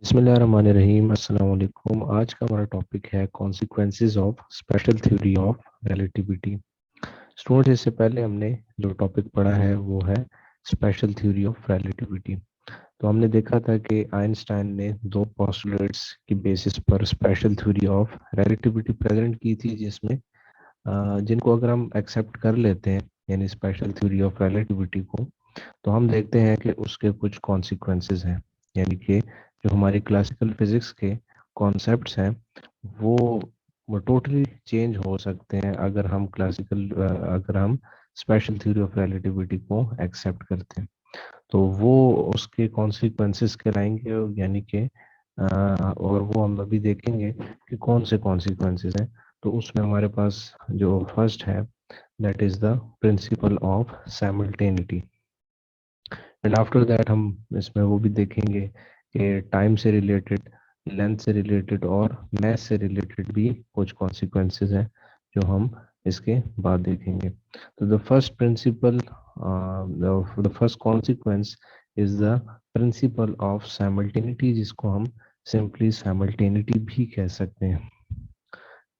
बिस्मिल्लाहिर्रहमानिर्रहीम। अस्सलाम वालेकुम। आज का हमारा टॉपिक है consequences of special theory of relativity. Students, इससे पहले हमने जो टॉपिक पढ़ा है वो है स्पेशल थ्योरी ऑफ रिलेटिविटी। तो हमने देखा था कि आइंस्टाइन ने दो पोस्टुलेट्स की बेसिस पर special theory of relativity present की थी, जिसमें जिनको अगर हम एक्सेप्ट कर लेते हैं यानी स्पेशल थ्योरी ऑफ रिलेटिविटी को, तो हम देखते हैं कि उसके कुछ कॉन्सिक्वेंसेस हैं। यानी कि जो हमारी क्लासिकल फिजिक्स के कॉन्सेप्ट्स हैं वो टोटली चेंज हो सकते हैं अगर हम स्पेशल थ्योरी ऑफ रिलेटिविटी को एक्सेप्ट करते हैं। तो वो उसके कॉन्सिक्वेंसेस कहलाएंगे, यानी कि और वो हम अभी देखेंगे कि कौन से कॉन्सिक्वेंसेस हैं। तो उसमें हमारे पास जो फर्स्ट है, that is the principle of simultaneity. And after that हम इसमें वो भी देखेंगे कि टाइम से रिलेटेड, लेंथ से रिलेटेड और मैथ से रिलेटेड भी कुछ कॉन्सिक्वेंसेस हैं जो हम इसके बाद देखेंगे। तो the first principle, the first consequence is the principle of simultaneity, जिसको हम सिंपली साइमल्टेनिटी भी कह सकते हैं।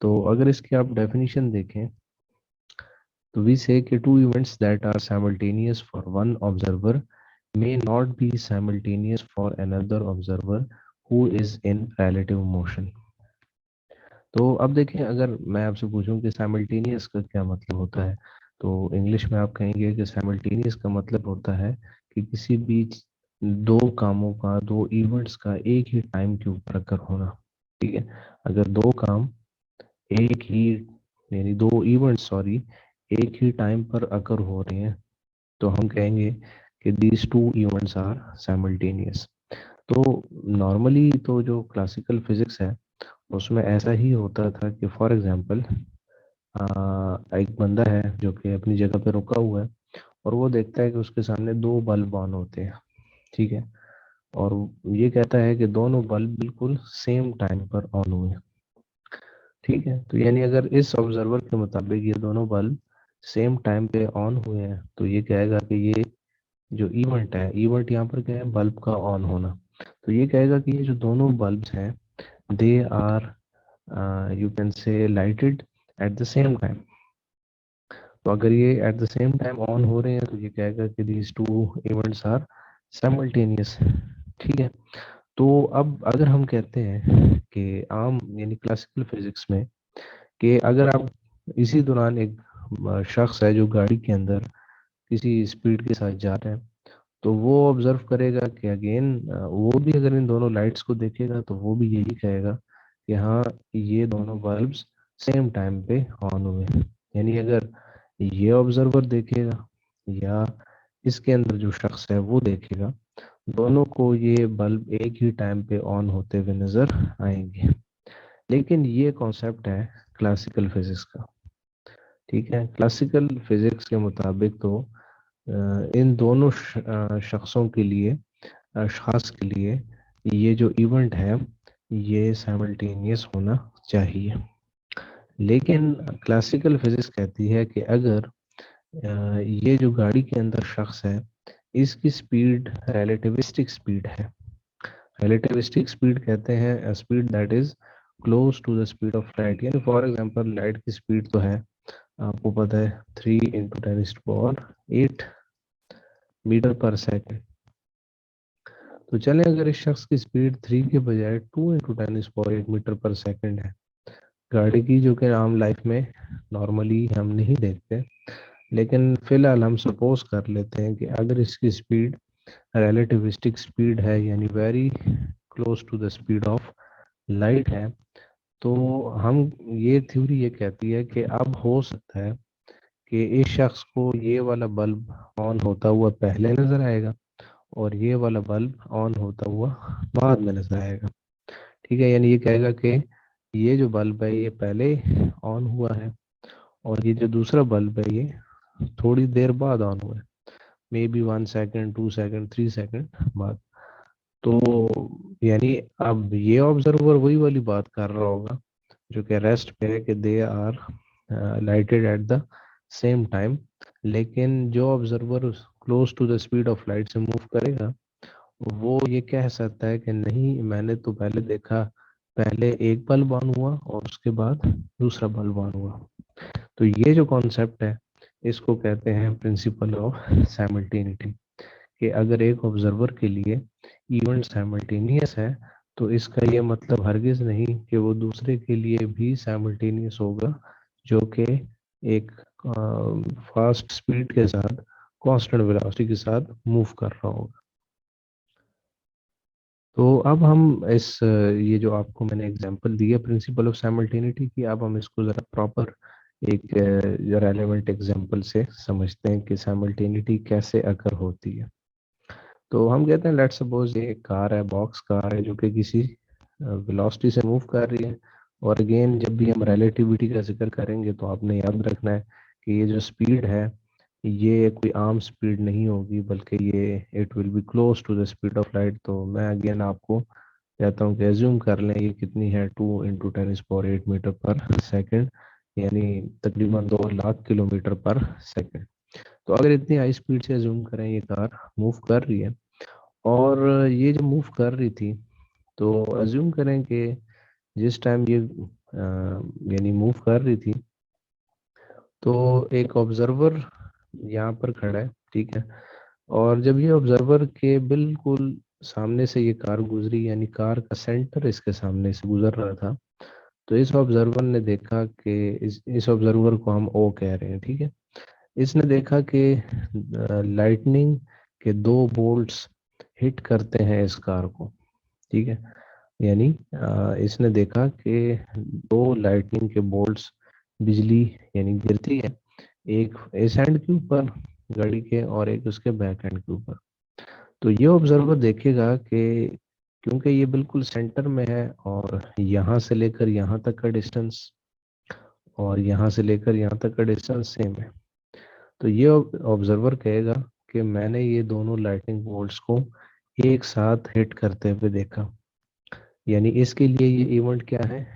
तो अगर इसकी आप डेफिनेशन देखें तो वी से कि two events that are simultaneous for one observer may not be simultaneous for another observer who is in relative motion। तो अब देखें, अगर मैं आपसे पूछूं कि साइमल्टेनियस का क्या मतलब होता है, तो इंग्लिश में आप कहेंगे कि साइमल्टेनियस का मतलब होता है कि किसी भी दो कामों का, दो इवेंट्स का एक ही टाइम के ऊपर अकर होना। ठीक है, अगर दो काम एक ही, यानी दो इवेंट्स, सॉरी, एक ही टाइम पर अकर हो रहे हैं, तो हम कहेंगे कि these two events are simultaneous. तो नॉर्मली तो जो क्लासिकल फिजिक्स है उसमें ऐसा ही होता था कि फॉर एग्जांपल एक बंदा है जो कि अपनी जगह पे रुका हुआ है और वो देखता है कि उसके सामने दो बल्ब ऑन होते हैं। ठीक है, और ये कहता है कि दोनों बल्ब बिल्कुल सेम टाइम पर ऑन हुए। ठीक है, तो यानी अगर इस ऑब्जर्वर के मुताबिक ये दोनों बल्ब सेम टाइम पे ऑन हुए हैं, तो ये कहेगा कि ये जो इवेंट है, इवेंट यहाँ पर क्या है, बल्ब का ऑन होना। तो ये कहेगा कि ये जो दोनों बल्ब्स हैं, they are, you can say, lighted at the same time. तो अगर ये at the same time on हो रहे हैं तो ये कहेगा कि these two events are simultaneous. ठीक है, तो अब अगर हम कहते हैं कि आम यानी क्लासिकल फिजिक्स में कि अगर आप इसी दौरान एक शख्स है जो गाड़ी के अंदर किसी स्पीड के साथ जा रहे हैं, तो वो ऑब्जर्व करेगा कि अगेन वो भी अगर इन दोनों लाइट्स को देखेगा तो वो भी यही कहेगा कि हाँ, ये दोनों बल्ब्स सेम टाइम पे ऑन हुए। यानी अगर ये ऑब्जर्वर देखेगा या इसके अंदर जो शख्स है वो देखेगा, दोनों को ये बल्ब एक ही टाइम पे ऑन होते हुए नजर आएंगे। लेकिन ये कॉन्सेप्ट है क्लासिकल फिजिक्स का। ठीक है, क्लासिकल फिजिक्स के मुताबिक तो इन दोनों शख्सों के लिए, अशखास के लिए, ये जो इवेंट है ये साइमल्टेनियस होना चाहिए। लेकिन क्लासिकल फिजिक्स कहती है कि अगर ये जो गाड़ी के अंदर शख्स है इसकी स्पीड रिलेटिविस्टिक स्पीड है। रिलेटिविस्टिक स्पीड कहते हैं speed that is close to the speed of light. यानी फॉर एग्जांपल लाइट की स्पीड तो है, आपको पता है, 3 × 10⁸ मीटर पर सेकेंड। तो चलें, अगर इस शख्स की स्पीड 3 के बजाय 2 × 10⁸ मीटर पर सेकेंड है गाड़ी की, जो कि आम लाइफ में नॉर्मली हम नहीं देखते, लेकिन फिलहाल हम सपोज कर लेते हैं कि अगर इसकी स्पीड रिलेटिविस्टिक स्पीड है, यानी very close to the speed of light है, तो हम, ये थ्योरी ये कहती है कि अब हो सकता है कि इस शख्स को ये वाला बल्ब ऑन होता हुआ पहले नजर आएगा और ये वाला बल्ब ऑन होता हुआ बाद में नजर आएगा। ठीक है, यानी ये कहेगा कि ये जो बल्ब है ये पहले ऑन हुआ है और ये जो दूसरा बल्ब है ये थोड़ी देर बाद ऑन हुआ है, may be 1 second, 2 second, 3 second बाद। तो यानी अब ये ऑब्जर्वर वही वाली बात कर रहा होगा जो कि रेस्ट पे है कि they are lighted at the same time. लेकिन जो observer close to the speed of light से मूव करेगा वो ये कह सकता है कि नहीं, मैंने तो पहले देखा, पहले एक बल्ब ऑन हुआ और उसके बाद दूसरा बल्ब ऑन हुआ। तो ये जो कॉन्सेप्ट है, इसको कहते हैं प्रिंसिपल ऑफ साइमल्टेनिटी, कि अगर एक ऑब्जर्वर के लिए इवेंट साइमल्टेनियस है, तो इसका ये मतलब हरगिज नहीं कि वो दूसरे के लिए भी साइमल्टेनियस होगा, जो कि एक फास्ट स्पीड के साथ, कांस्टेंट वेलोसिटी के साथ मूव कर रहा होगा। तो अब हम ये जो आपको मैंने एग्जांपल दिया प्रिंसिपल ऑफ साइमल्टेनिटी की, अब हम इसको ज़रा प्रॉपर एक रेलेवेंट एग्जांपल से समझते हैं कि साइमल्टेनिटी कैसे अकर होती है। तो हम कहते हैं, लेट्स सपोज ये एक कार है, बॉक्स कार है, जो कि किसी वेलोसिटी से मूव कर रही है। और अगेन जब भी हम रिलेटिविटी का जिक्र करेंगे तो आपने याद रखना है कि ये जो स्पीड है, ये कोई आम स्पीड नहीं होगी, बल्कि ये it will be close to the speed of light. तो मैं अगेन आपको कहता हूँ कि एज्यूम कर लें ये कितनी है, 2 × 10⁸ मीटर पर सेकेंड, यानी तकरीबन 2 लाख किलोमीटर पर सेकेंड। तो अगर इतनी हाई स्पीड से जूम करें, ये कार मूव कर रही है, और ये जो मूव कर रही थी, तो अज्यूम करें कि जिस टाइम ये यानी मूव कर रही थी, तो एक ऑब्जर्वर यहाँ पर खड़ा है, ठीक है। और जब ये ऑब्जर्वर के बिल्कुल सामने से ये कार गुजरी, यानी कार का सेंटर इसके सामने से गुजर रहा था, तो इस ऑब्जर्वर ने देखा कि इस ऑब्जर्वर को हम ओ कह रहे हैं, ठीक है। इसने देखा कि लाइटनिंग के 2 बोल्ट्स हिट करते हैं इस कार को, ठीक है। यानी इसने देखा कि 2 लाइटनिंग के बोल्ट्स, बिजली यानी गिरती है, एक इस हैंड के ऊपर गाड़ी के और एक उसके बैक हैंड के ऊपर। तो ये ऑब्जर्वर देखेगा कि क्योंकि ये बिल्कुल सेंटर में है, और यहाँ से लेकर यहाँ तक का डिस्टेंस और यहाँ से लेकर यहाँ तक का डिस्टेंस सेम है, तो ये ऑब्जर्वर कहेगा कि मैंने ये दोनों लाइटनिंग बोल्ट्स को एक साथ हिट करते हुए देखा। यानी इसके लिए ये इवेंट क्या है,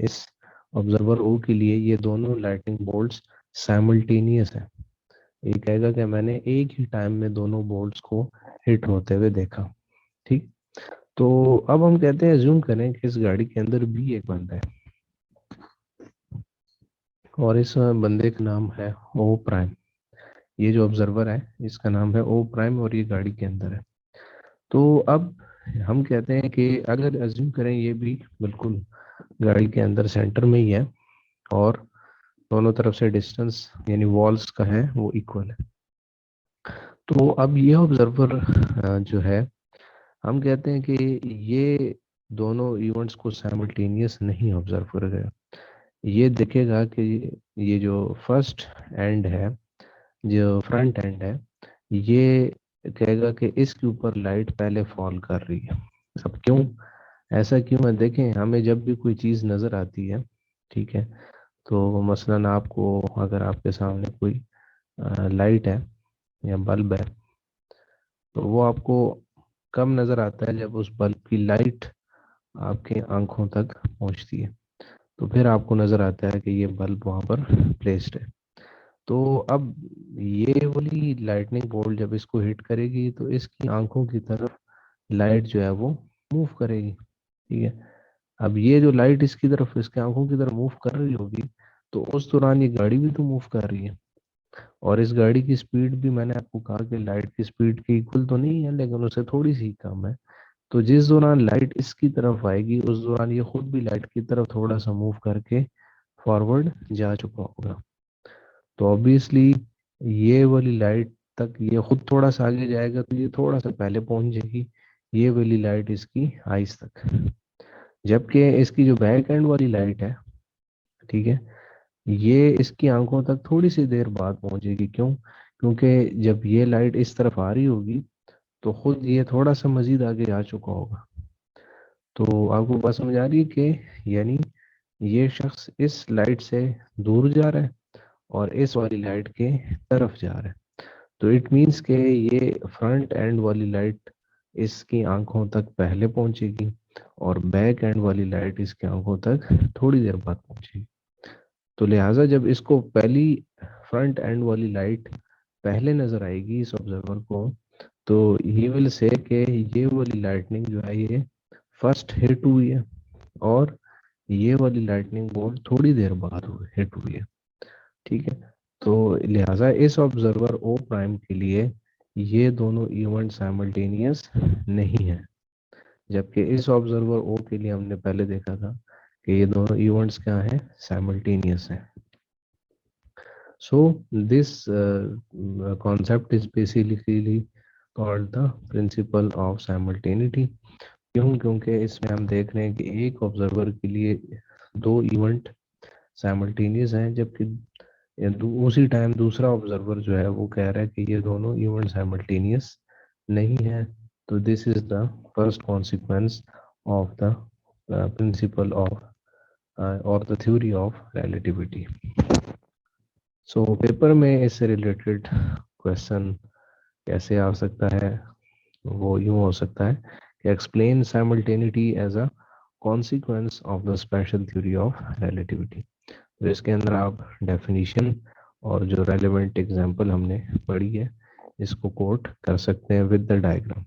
इस ऑब्जर्वर ओ के लिए ये दोनों लाइटनिंग बोल्ट्स साइमल्टेनियस है। ये कहेगा कि मैंने एक ही टाइम में दोनों बोल्ट्स को हिट होते हुए देखा, ठीक। तो अब हम कहते हैं, जूम करें कि इस गाड़ी के अंदर भी एक बंदा है, और इस बंदे का नाम है ओ प्राइम। ये जो ऑब्जर्वर है, इसका नाम है ओ प्राइम, और ये गाड़ी के अंदर है। तो अब हम कहते हैं कि अगर अज्यूम करें ये भी बिल्कुल गाड़ी के अंदर सेंटर में ही है, और दोनों तरफ से डिस्टेंस यानी वॉल्स का है वो इक्वल है। तो अब ये ऑब्जर्वर जो है, हम कहते हैं कि ये दोनों इवेंट्स को साइमल्टेनियस नहीं ऑब्जर्व करेगा। ये देखेगा कि ये जो फर्स्ट एंड है, जो फ्रंट एंड है, ये कहेगा कि इसके ऊपर लाइट पहले फॉल कर रही है। अब क्यों, ऐसा क्यों है, देखें, हमें जब भी कोई चीज़ नज़र आती है, ठीक है, तो मसलन आपको, अगर आपके सामने कोई लाइट है या बल्ब है, तो वो आपको कब नज़र आता है, जब उस बल्ब की लाइट आपके आंखों तक पहुंचती है, तो फिर आपको नज़र आता है कि ये बल्ब वहाँ पर प्लेस्ड है। तो अब ये वाली लाइटनिंग बोल्ट जब इसको हिट करेगी, तो इसकी आंखों की तरफ लाइट जो है वो मूव करेगी, ठीक है। अब ये जो लाइट इसकी तरफ, इसके आंखों की तरफ मूव कर रही होगी, तो उस दौरान ये गाड़ी भी तो मूव कर रही है, और इस गाड़ी की स्पीड भी मैंने आपको कहा कि लाइट की स्पीड के इक्वल तो नहीं है, लेकिन उससे थोड़ी सी कम है। तो जिस दौरान लाइट इसकी तरफ आएगी, उस दौरान ये खुद भी लाइट की तरफ थोड़ा सा मूव करके फॉरवर्ड जा चुका होगा। तो ऑब्वियसली ये वाली लाइट तक ये खुद थोड़ा सा आगे जाएगा, तो ये थोड़ा सा पहले पहुंच जाएगी, ये वाली लाइट इसकी आइस तक। जबकि इसकी जो बैक एंड वाली लाइट है, ठीक है, ये इसकी आंखों तक थोड़ी सी देर बाद पहुंचेगी। क्यों, क्योंकि जब ये लाइट इस तरफ आ रही होगी, तो खुद ये थोड़ा सा मजीद आगे जा चुका होगा। तो आपको बात समझ आ रही है कि यानी ये शख्स इस लाइट से दूर जा रहा है और इस वाली लाइट के तरफ जा रहा है। तो इट मीन्स के ये फ्रंट एंड वाली लाइट इसकी आंखों तक पहले पहुंचेगी, और बैक एंड वाली लाइट इसकी आंखों तक थोड़ी देर बाद पहुंचेगी। तो लिहाजा जब इसको पहली फ्रंट एंड वाली लाइट पहले नजर आएगी इस ऑब्जर्वर को, तो ही विल से कि ये वाली लाइटनिंग जो है ये फर्स्ट हिट हुई है और ये वाली लाइटनिंग बोल्ट थोड़ी देर बाद हिट हुई है। ठीक है, तो लिहाजा इस ऑब्जर्वर ओ प्राइम के लिए ये दोनों इवेंट साइमल्टेनियस नहीं है, जबकि इस ऑब्जर्वर ओ के लिए हमने पहले देखा था कि ये दोनों इवेंट्स क्या हैं, साइमल्टेनियस हैं। So this concept is basically called the principle of simultaneity। क्यों? क्योंकि इसमें हम देख रहे हैं कि एक ऑब्जर्वर के लिए दो इवेंट साइमल्टेनियस हैं, जबकि उसी टाइम दूसरा ऑब्जर्वर जो है वो कह रहा है कि ये दोनों इवेंट साइमल्टेनियस नहीं है। तो this is the first consequence of the principle of और the theory of relativity. So paper में इससे रिलेटेड क्वेश्चन कैसे आ सकता है, वो यूं हो सकता है कि explain simultaneity as a consequence of the special theory of relativity. तो इसके अंदर आप डेफिनेशन और जो रेलेवेंट एग्जांपल हमने पढ़ी है इसको कोट कर सकते हैं विद द डायग्राम।